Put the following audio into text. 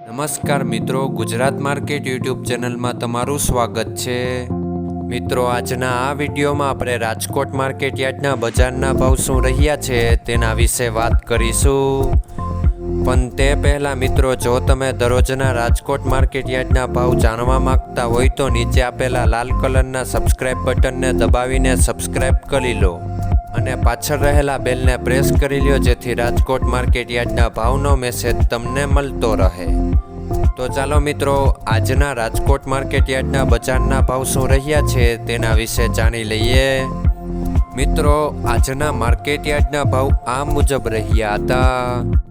નમસ્કાર મિત્રો, Gujarat market YouTube ચેનલમાં તમારું સ્વાગત છે। મિત્રો, આજના આ વિડીયોમાં આપણે રાજકોટ માર્કેટ યાર્ડના બજારના ભાવ શું રહ્યા છે તેના વિશે વાત કરીશું। પણ તે પહેલાં મિત્રો, જો તમે દરરોજના રાજકોટ માર્કેટ યાર્ડના ભાવ જાણવા માંગતા હોય તો નીચે આપેલા લાલ કલરના સબસ્ક્રાઇબ બટનને દબાવીને સબસ્ક્રાઇબ કરી લો અને પાછળ રહેલા બેલને પ્રેસ કરી લ્યો, જેથી રાજકોટ માર્કેટ યાર્ડના ભાવનો મેસેજ તમને મળતો રહે। તો ચાલો મિત્રો, આજના રાજકોટ માર્કેટ યાર્ડના બજારના ભાવ શું રહ્યા છે તેના વિશે જાણી લઈએ। મિત્રો, આજના માર્કેટ યાર્ડના ભાવ આ મુજબ રહ્યા હતા।